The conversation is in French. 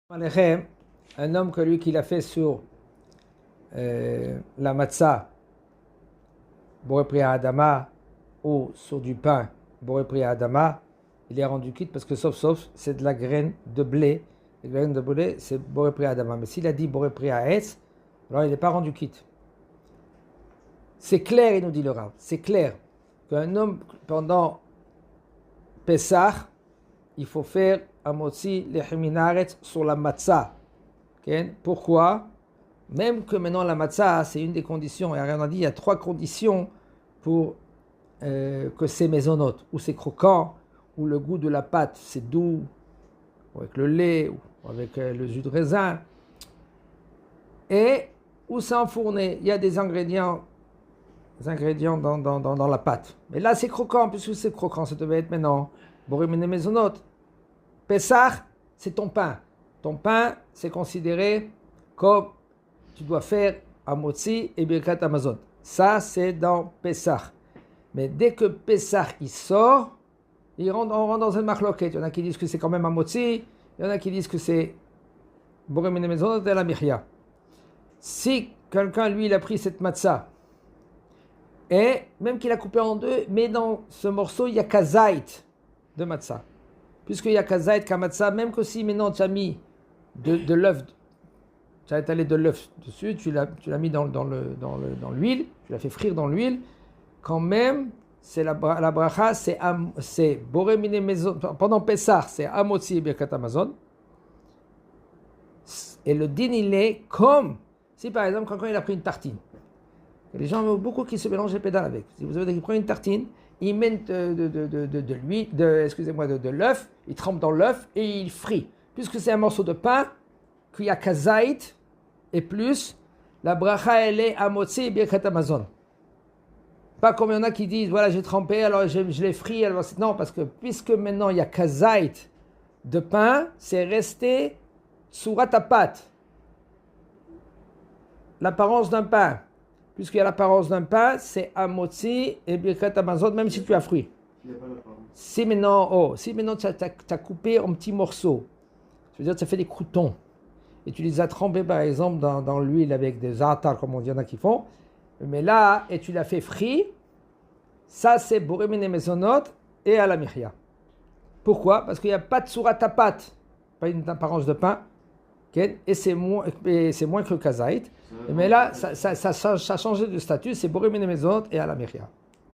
Alechem, un homme que lui qu'il a fait sur la matzah, Boré Priya Adama, ou sur du pain, Boré Priya Adama, il est rendu quitte parce que sauf, c'est de la graine de blé. La graine de blé, c'est Boré Priya Adama. Mais s'il a dit Boré Priya Etz, alors il n'est pas rendu quitte. C'est clair, il nous dit le Rav, c'est clair qu'un homme, pendant Pessah, il faut faire un motzi lecheminaretz sur la matzah. Okay? Pourquoi? Même que maintenant la matzah, c'est une des conditions, et on a dit il y a 3 conditions pour que c'est maisonnote, ou c'est croquant, ou le goût de la pâte, c'est doux, ou avec le lait, ou avec le jus de raisin, et où c'est enfourné. Il y a des ingrédients dans la pâte. Mais là, c'est croquant, puisque c'est croquant, ça devait être maintenant borimine maisonnote. Pessah, c'est ton pain. Ton pain, c'est considéré comme tu dois faire un motzi et birkat Amazon. Ça, c'est dans Pessah. Mais dès que Pessah il sort, on rentre dans une marloquette. Il y en a qui disent que c'est quand même un motzi, il y en a qui disent que c'est borimine maisonnote et la miria. Si quelqu'un, lui, il a pris cette matzah, et même qu'il a coupé en deux, mais dans ce morceau, il y a kazait de matzah. Puisqu'il y a kazait, kamatzah, même que si maintenant tu as mis de l'œuf, tu as étalé de l'œuf dessus, tu l'as mis dans l'huile, tu l'as fait frire dans l'huile, quand même, c'est la bracha, c'est boré mine maison, pendant Pessah, c'est amotzi et birkat Amazon. Et le din, il est comme si par exemple, quand il a pris une tartine, les gens ont beaucoup qui se mélangent les pédales avec. Si vous avez qui prend une tartine, ils mettent de l'huile, de l'œuf, ils trempent dans l'œuf et ils frient. Puisque c'est un morceau de pain, qu'il y a kazait et plus, la bracha elle est amotzi et birkat Amazon. Pas comme il y en a qui disent, voilà j'ai trempé, alors je l'ai frit, alors non, parce que puisque maintenant il y a kazait de pain, c'est resté surat pâte, l'apparence d'un pain. Puisqu'il y a l'apparence d'un pain, c'est amotzi et birkat Amazon, même si tu as fruit. Si maintenant tu as coupé en petits morceaux, je veux dire, tu as fait des croûtons, et tu les as trempés par exemple dans l'huile avec des za'atar, comme on dit, il y en a qui font, mais là, et tu l'as fait frit, ça c'est boré mine maisonot et à la miria. Pourquoi? Parce qu'il n'y a pas de surat pâte, pas une apparence de pain, okay? Et c'est moins que le kazait. Mais là, ça a changé de statut, c'est boré mine maisonot et à la miria.